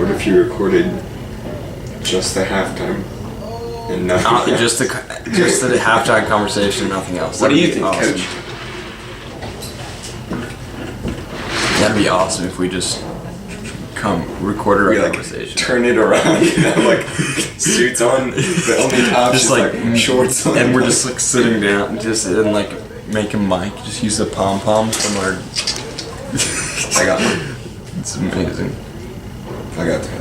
What if you recorded just the halftime and nothing? Just the halftime conversation, nothing else. What do you think, awesome. Coach? That'd be awesome if we just record our conversation. Turn it around, like suits on, the only top just like shorts on. And we're just like sitting down, and like making mic, just use the pom-poms from our... I got one. It's amazing. I got that.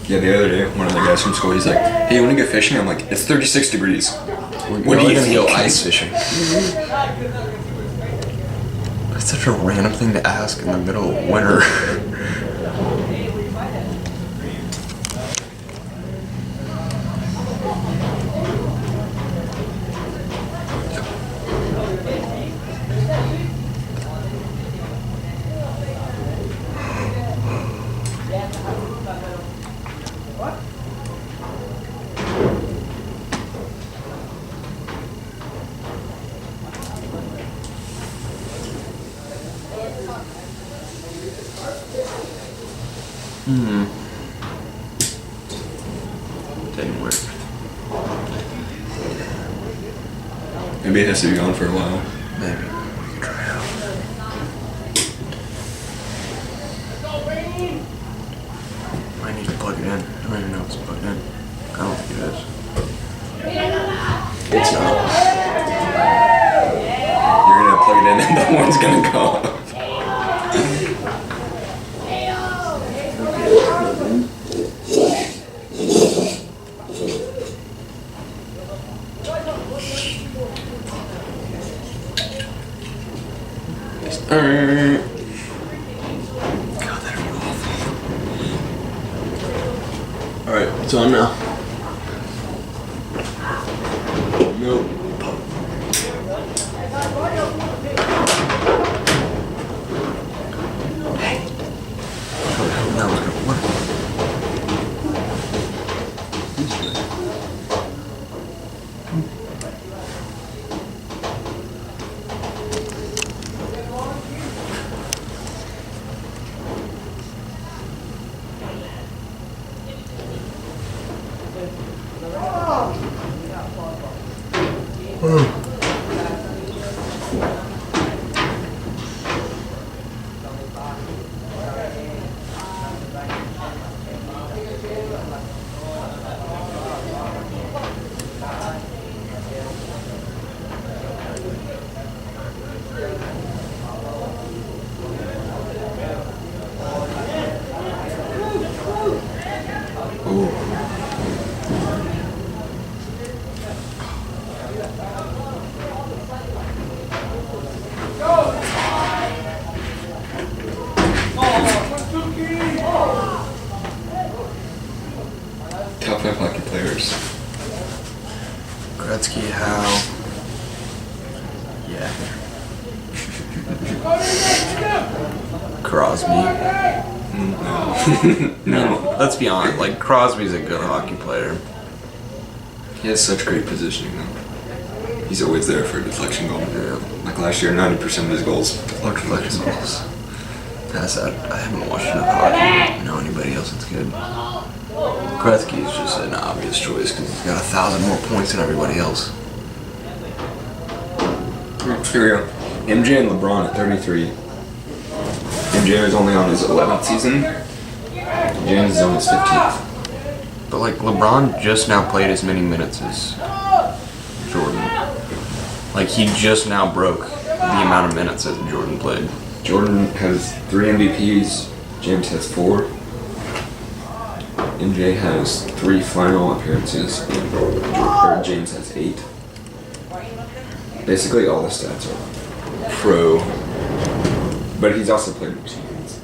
Yeah, the other day, one of the guys from school, he's like, hey, you want to go fishing? I'm like, it's 36 degrees. What are you gonna go ice fishing? That's such a random thing to ask in the middle of winter. Didn't work. Maybe it has to be on for a while. Maybe. We can try it out. I need to plug it in. I don't even know if it's plugged in. I don't think it is. It's not. You're gonna plug it in and that one's gonna go off. God, that'd be awful. Alright, it's on now. Nope. Hey. Now it's gonna work. Top 5 hockey players. Gretzky, Howe. Yeah. Crosby. No. Let's be honest, like Crosby's a good hockey player. He has such great positioning though. He's always there for a deflection goal. Yeah. Like last year, 90% of his goals. Deflection goals. That's that. I haven't watched enough hockey to know anybody else that's good. Gretzky is just an obvious choice because he's got 1,000 more points than everybody else. Here we go. MJ and LeBron at 33. MJ is only on his 11th season. James is on his 15th. But like LeBron just now played as many minutes as Jordan. Like he just now broke the amount of minutes that Jordan played. Jordan has 3 MVPs. James has 4. MJ has 3 final appearances. And James has 8. Basically all the stats are pro. But he's also played more seasons.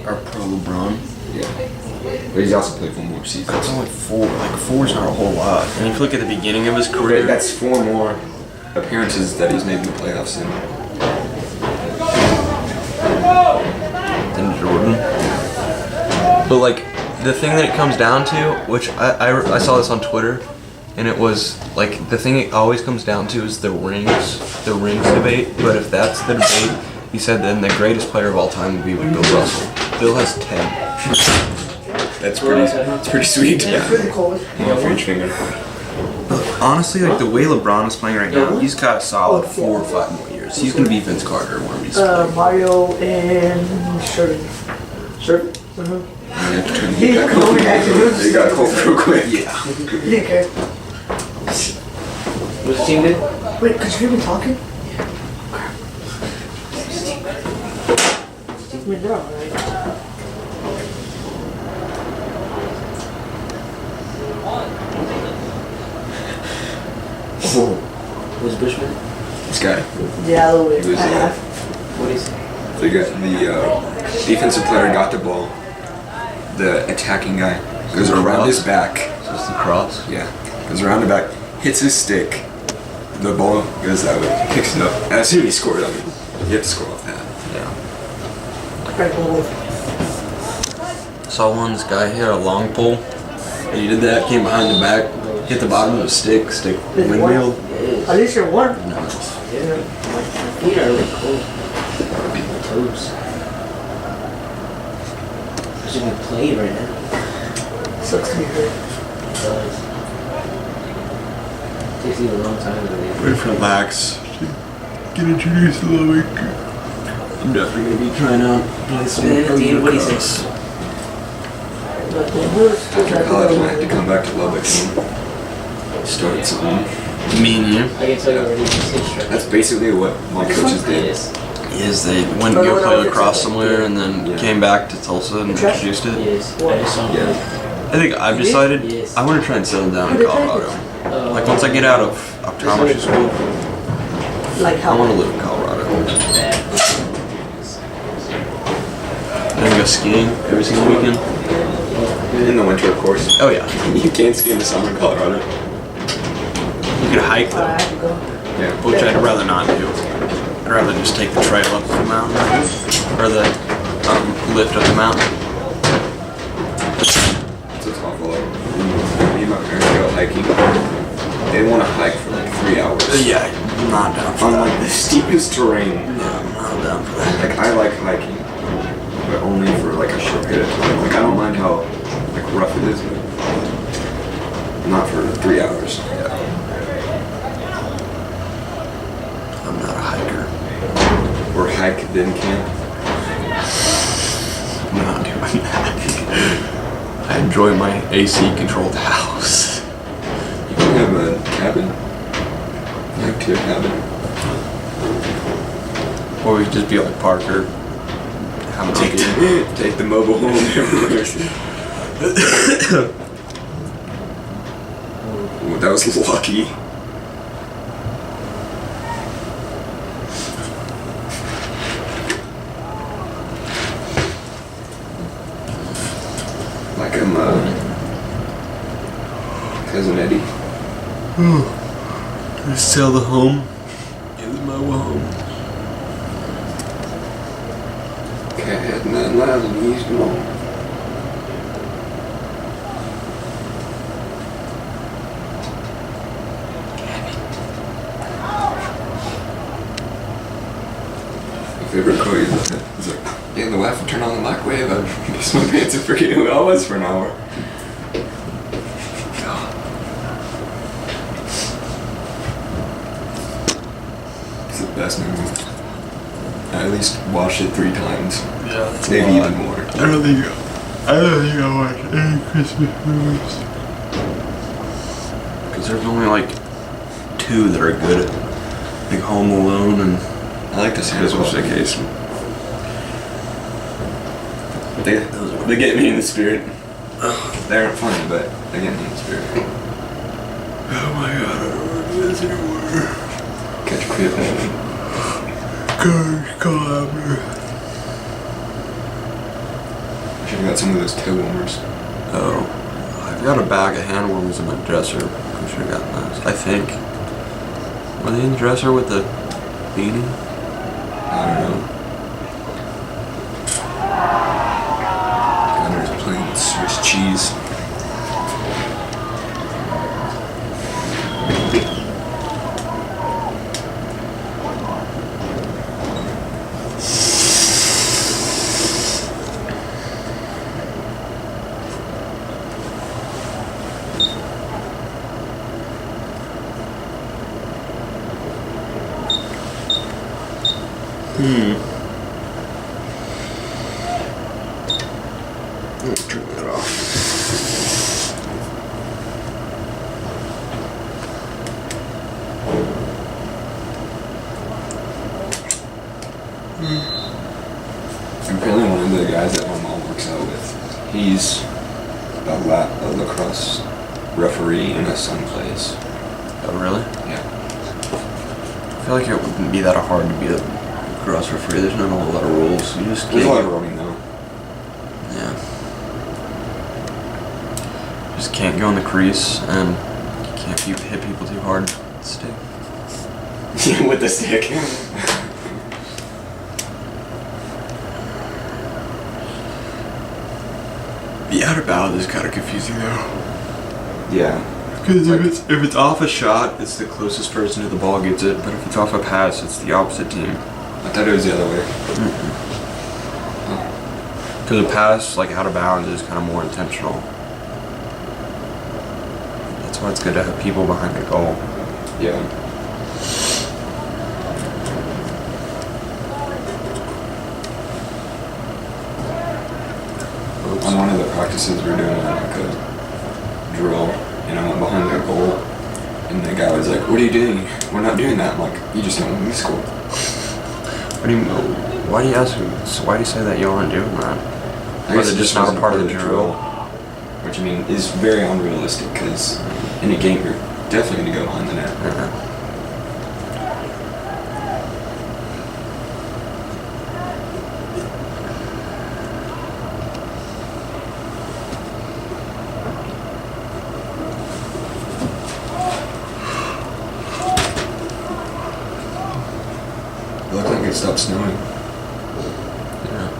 Or pro LeBron. Yeah. But he's also played 4 more seasons. That's only 4. Like 4's not a whole lot. And if you look at the beginning of his career, But that's 4 more appearances that he's made in the playoffs in. than Jordan. But like the thing that it comes down to, which I saw this on Twitter, and it was like the thing it always comes down to is the rings debate. But if that's the debate, He said then the greatest player of all time would be Bill Russell. Bill has 10. That's pretty sweet. It's pretty cold. Yeah, for each finger. Honestly, like the way LeBron is playing right now, he's got a solid 4 or 5 more years. He's gonna be Vince Carter one of these. Mario and Sherman. Sherman? Uh-huh. You have to turn the He heat back on. You got cold real quick. Yeah. He didn't care. What's the team did? Wait, could you hear me talking? I mean, they're alright. Who's Bushman? This guy. Yeah, a little bit. He was, What is he? So you got the defensive player got the ball. The attacking guy goes around his back. Just the cross. Yeah, goes around the back, hits his stick. The ball goes that way, picks it up. And as soon as he scored, I mean, you have to score off that. Yeah. Right, cool. Saw one, this guy hit a long pole. And he did that, came behind the back, hit the bottom of the stick windmill. At least you're warm. Nice. Yeah. My feet are really cold. My toes. I should be playing right now. Sucks to be hurt. It does. Takes you a long time to leave. Wait for Lax. Get introduced to Lubbock. I'm definitely gonna be trying out play some Dude, what do you say? lacrosse. After college, I had to come back to Lubbock and start something. Me and you. I can tell you already. It's instructor. That's basically what my coaches did. Yes. Is they went to go play lacrosse somewhere and then came back to Tulsa and introduced it. Yes. I just saw him. Yeah. I think I've decided Yes. I want to try and settle down in Colorado. Like once I get out of optometry school, Like I how? want to live in Colorado. Then go skiing every single weekend. In the winter, of course. Oh yeah. You can't ski in the summer in Colorado. You could hike I though, have to go. Yeah. which I'd rather not do. I'd rather just take the trail up the mountain or the lift up the mountain. So it's awful. Like, me and my parents go hiking. They want to hike for like 3 hours. Yeah, I'm not down for On that. like the steepest terrain. Yeah, I'm not down for that. Like I like hiking, but only for like a short period of time. Like I don't mind how like rough it is, but not for 3 hours. I'm not a hiker. Or hike then camp. I'm not doing that. I enjoy my AC controlled house. You can have a cabin. Like to your cabin. Or we could just be like Parker. Have a Take the mobile home everywhere. Ooh, that was lucky. Like I'm cousin Eddie. Just sell the home. Give the mobile home. Cat had nothing loud and he's gone. My favorite quote is like, yeah, the wife would turn on the microwave. I'd piss my pants and forget who I was for an hour. It's the best movie. I at least watched it 3 times. Yeah, that's Maybe even more. I don't think I watch any Christmas movies. Because there's only like 2 that are good. Like Home Alone and I like to see this Christmas one. Vacation. They get me in the spirit. They aren't funny, but they get me in the spirit. Oh my god, I don't want to do this anymore. Catch a quit. Gosh, collabor. I should have got some of those toe warmers. Oh, I've got a bag of hand warmers in my dresser. I should have gotten those. I think. Were they in the dresser with the beanie? I don't know. Gunner's playing Swiss cheese. Turn that off. Apparently one of the guys that my mom works out with, he's a lacrosse referee and his son plays. Oh, really? Yeah. I feel like it wouldn't be that hard to be a cross referee. There's not a whole lot of rules. You just There's a lot of can't. running though. Yeah. Just can't go in the crease and you can't hit people too hard. Stick. Yeah, with the stick. The outer bound is kind of confusing though. Yeah. Because if it's off a shot, it's the closest person to the ball gets it. But if it's off a pass, it's the opposite team. I thought it was the other way. Because a pass, like out of bounds, is kind of more intentional. That's why it's good to have people behind the goal. Yeah. On one of the practices we were doing like a drill, and I went behind the goal, and the guy was like, "What are you doing? We're not doing that." I'm like, "You just don't want me to score." What do you? Why do you ask? So why do you say that you aren't doing that? I guess Was it just not wasn't a part of the drill? Which I mean is very unrealistic because in a game you're definitely going to go behind the net. Yeah. It looked like it stopped snowing. Yeah.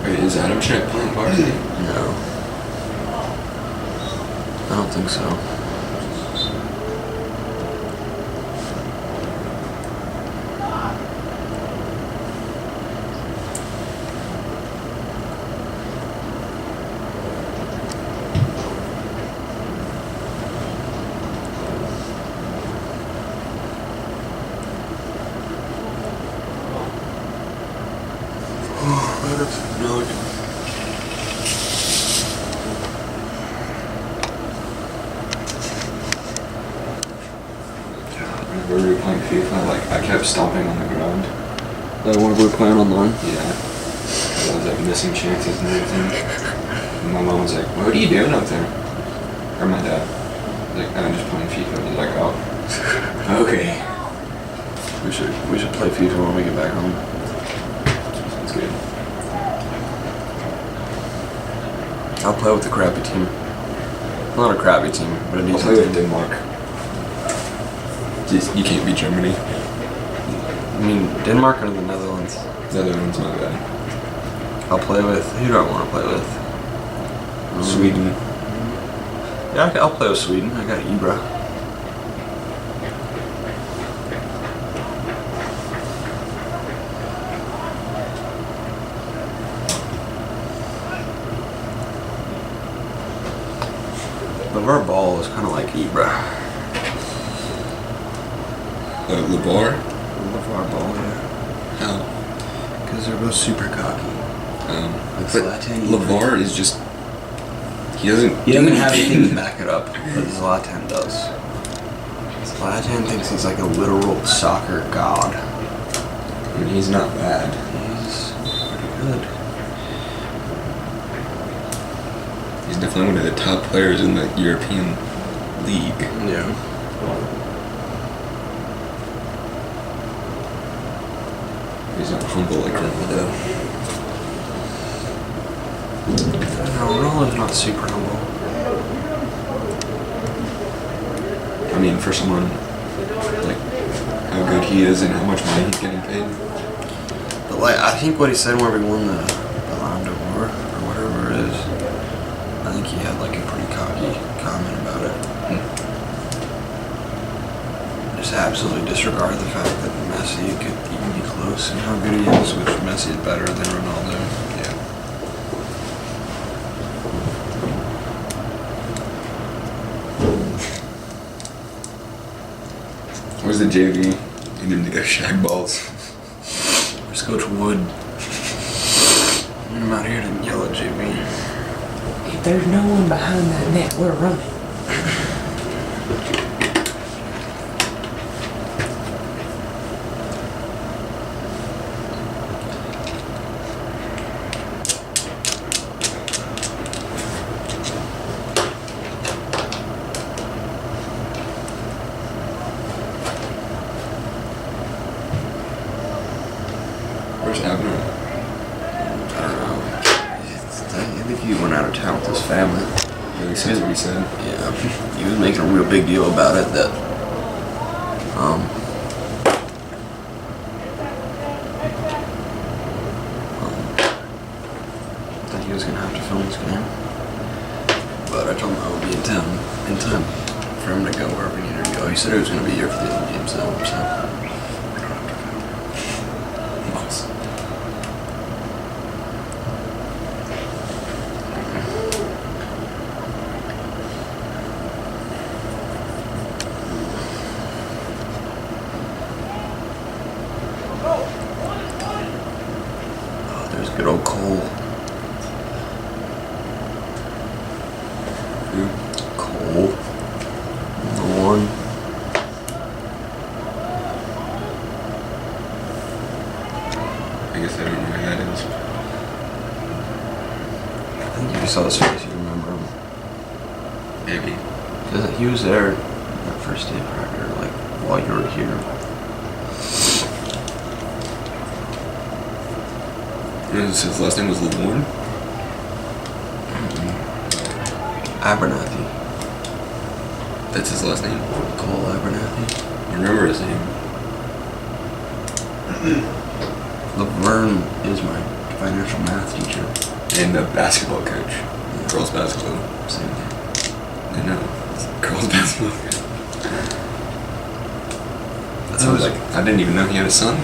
Wait, is Adam Check playing varsity? No. I don't think so. No. Whenever we were playing FIFA, like I kept stomping on the ground. When we were playing online? Yeah. 'Cause I was like missing chances and everything. And my mom was like, "What are you doing up there?" Or my dad. Like, I'm just playing FIFA. He's like, "Oh, okay." We should play FIFA when we get back home. Sounds good. I'll play with the crappy team. Not a crappy team, but a I'll decent play with team. Denmark. You can't beat Germany. I mean, Denmark or the Netherlands. The other one's not bad. I'll play with. Who do I want to play with? Sweden. Yeah, I'll play with Sweden. I got Ibra. LeVar Ball is kind of like Ibra. LeVar? LeVar Ball, yeah. How? Because they're both super cocky. Like But Zlatan. LeVar is just. He doesn't. He do doesn't have anything. anything to back it up, but Zlatan does. Zlatan thinks he's like a literal soccer god. I mean, he's not bad. He's pretty good. He's definitely one of the top players in the European League. Yeah. He's not humble like Ronaldo. I don't know, Ronaldo's not super humble. I mean, for someone like how good he is and how much money he's getting paid. But like, I think what he said whenever he won the Ballon d'Or or whatever it is, I think he had like a pretty cocky comment about it. Just absolutely disregard the fact that Messi could even be close and how good he is, which Messi is better than Ronaldo. Yeah. Where's the JV? He didn't go shag balls. Where's Coach Wood? I'm out here to yell at JV. If there's no one behind that net, we're running. Where's Abner? I don't know. I think he went out of town with his family. Yeah, he says what he said. Yeah, he was making a real big deal about it that that he was gonna have to film this game. But I told him I would be in town in time for him to go wherever he needed to go. He said he was gonna be here for the end game, so Nice. oh, there's good old Cole. Who? Cole. Number one. I guess I don't know who that is. I think if you saw his face, you remember him. Maybe. Because he was there that first day of practice, like, while you were here. His last name was Lamorne? Abernathy. That's his last name. Cole Abernathy. I remember his name. Laverne is my financial math teacher. And the basketball coach. Girls basketball. Same thing. I know. It's girls basketball coach. That I sounds was- like I didn't even know he had a son.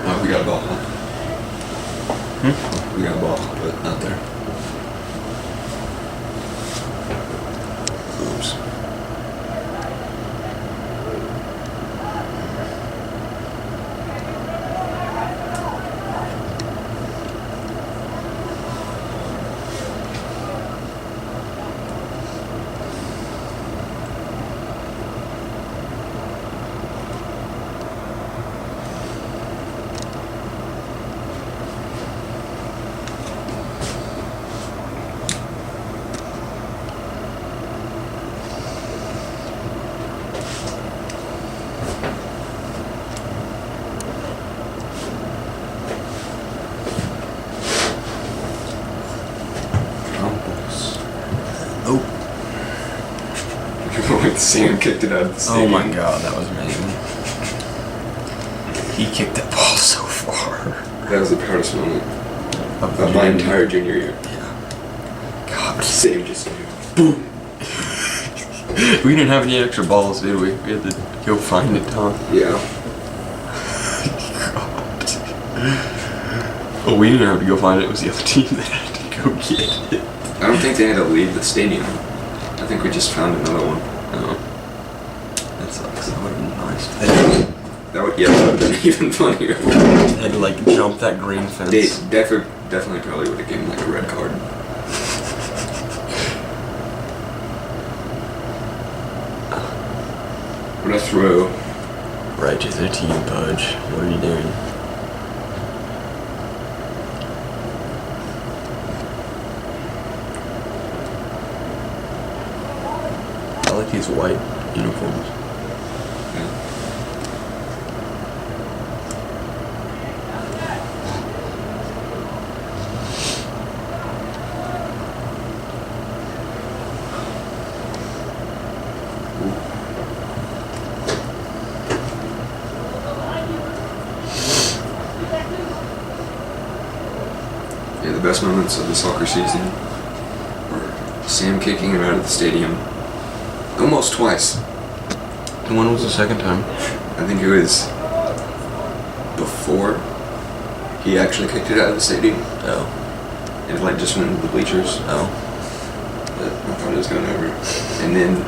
Oh, we got a ball. We got a ball, but not there. Oops. Nope. When Sam kicked it out of the Oh stadium. my god, that was amazing. He kicked that ball so far. That was the proudest moment Of of my entire junior year. Yeah. God. Sam just boom. We didn't have any extra balls, did we? We had to go find it, huh? Yeah. God. Oh, we didn't have to go find it. It was the other team that had to go get it. I don't think they had to leave the stadium. I think we just found another one. Oh. That sucks. That would have been nice. That would, yeah, that would have been even funnier. They had to like jump that green fence. They definitely probably would have given like a red card. What a throw. Right to the team, Pudge. What are you doing? I like these white uniforms. Yeah. Okay, the best moments of the soccer season were Sam kicking him out of the stadium almost twice. And when was the second time? I think it was before he actually kicked it out of the stadium. Oh. It like just went into the bleachers. Oh. But I thought it was going over. And then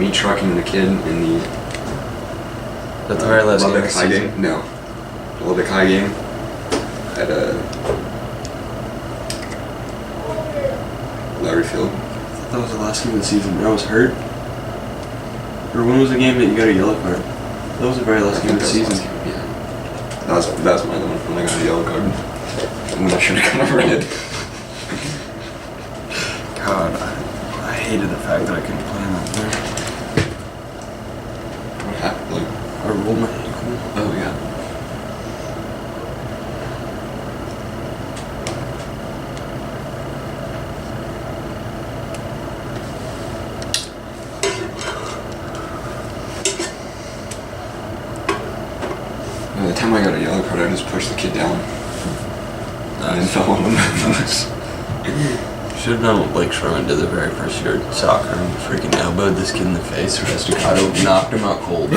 me trucking the kid in the That's the very last game of Lubbock the High season. game. No, the Lubbock High game at Lowry Field. I thought that was the last game of the season. I was hurt. Or when was the game that you got a yellow card? That was the very last game of the season. Yeah, that was my other one when I got a yellow card. When I should have got a red. God, I hated the fact that I couldn't play in that game. What happened? Like, I rolled my ankle. oh yeah. By the time I got a yellow card, I just pushed the kid down and then fell on him. Should have done what Blake Sherman did the very first year at soccer and freaking elbowed this kid in the face. The rest of Kyle knocked him out cold. I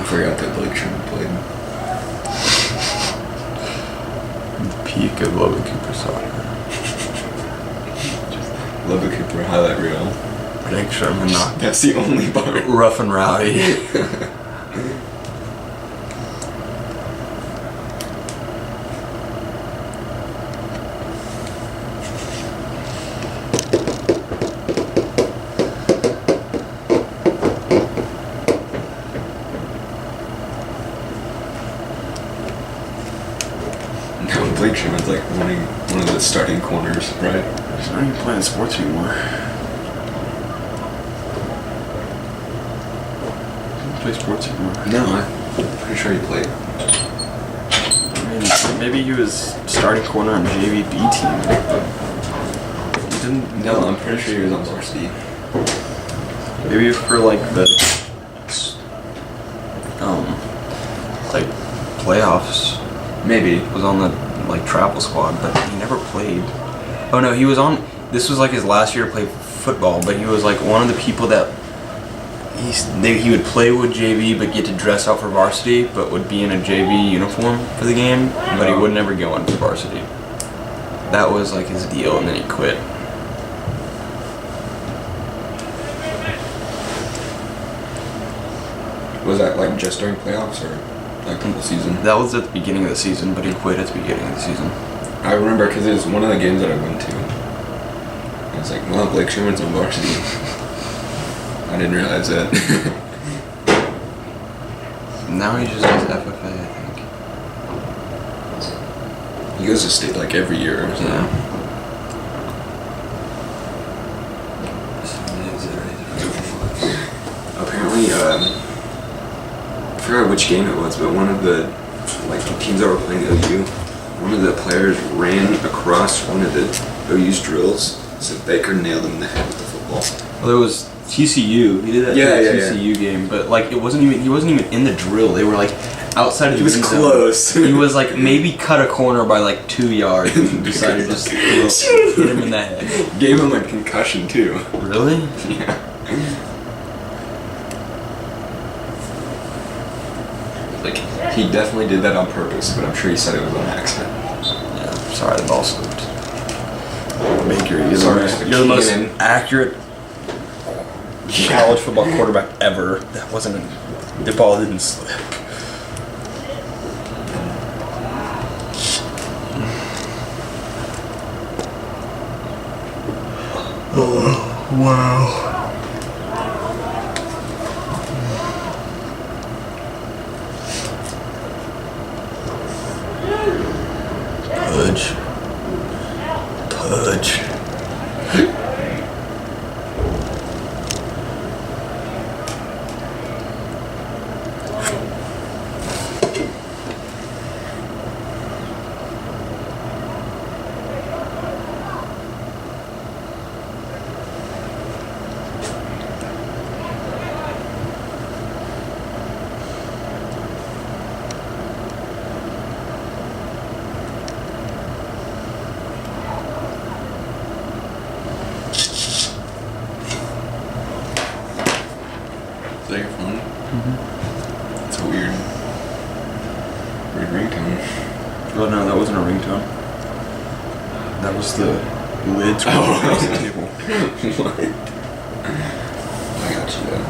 forgot that Blake Sherman played. Peak of Logan Cooper soccer. Lubbock Cooper highlight reel. Blake Sherman knocked That's the only part. rough and rowdy. No, Blake Sherman's like one of the starting corners, right? He's not even playing sports anymore. He doesn't play sports anymore. No, I'm pretty sure he played. I mean, maybe he was starting corner on JV B team. He didn't. No, I'm pretty sure he was on varsity. Maybe for like the like playoffs. Maybe. Was on the like travel squad, but he never played. Oh no, he was on. This was like his last year to play football, but he was like one of the people that he would play with JV, but get to dress out for varsity, but would be in a JV uniform for the game, but he would never go on for varsity. That was like his deal, and then he quit. Was that like just during playoffs or like the whole season? That was at the beginning of the season, but he quit at the beginning of the season. I remember because it was one of the games that I went to. I was like, well, Blake Sherman's on varsity. I didn't realize that. Now he just does FFA, I think. He goes to state like every year or something. Yeah. Apparently, I forgot which game it was, but one of the like teams that were playing OU, one of the players ran across one of the OU's drills, so Baker nailed him in the head with the football. Well, there was TCU. He did that Yeah, to yeah, the TCU game, but like it wasn't even. He wasn't even in the drill. They were like outside of the. He was end zone. close. He was like maybe cut a corner by like 2 yards and decided to just hit him in the head. Gave him a concussion too. Really? Yeah. Like he definitely did that on purpose, but I'm sure he said it was on accident. Yeah. Sorry, the ball slipped. Baker, Sorry, you're the most Cannon. accurate college football quarterback ever. That wasn't. The ball didn't slip. Oh, wow. Pudge. Pudge. Is that your phone? Mm-hmm. It's a weird ringtone. Oh no, that wasn't a ringtone. That was the lid scrolling across the table. What? I got you though.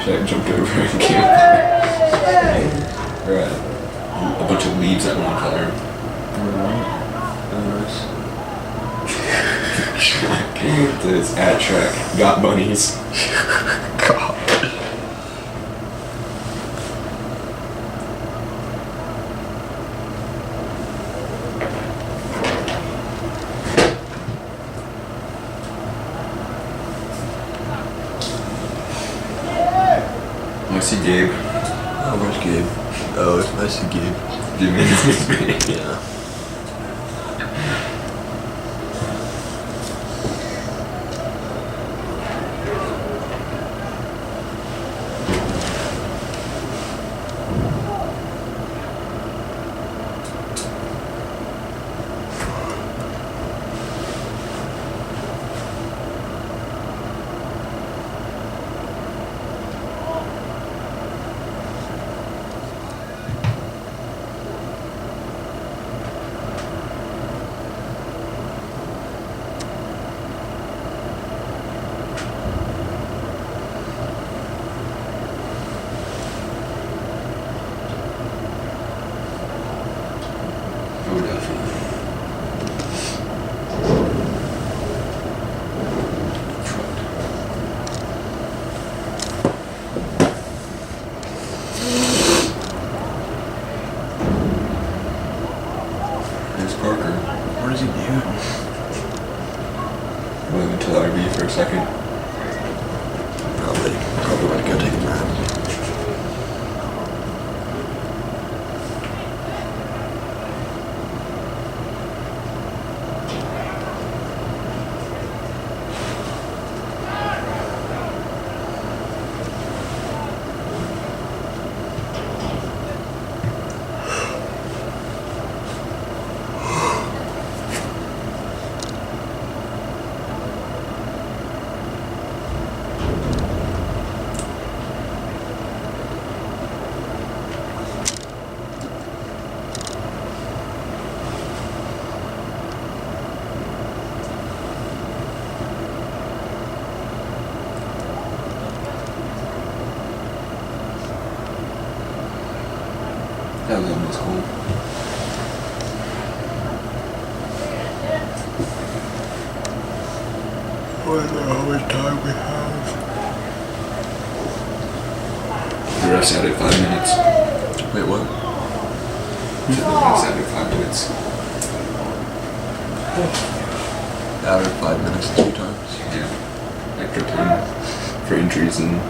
I jumped over and campfire. Or a bunch of leaves that were on fire. It's at track. Got bunnies. God. I see Gabe. Oh, where's Gabe? Oh, I see Gabe. Jimmy. Yeah. Odessa. There's Parker. What is he doing? Went into the RV for a second. Probably went to go take a nap. That was almost cool. I wonder how much time we have. The rest added 5 minutes. Wait, what? The rest added 5 minutes. Added 5 minutes 2 times. Yeah. Extra time for injuries and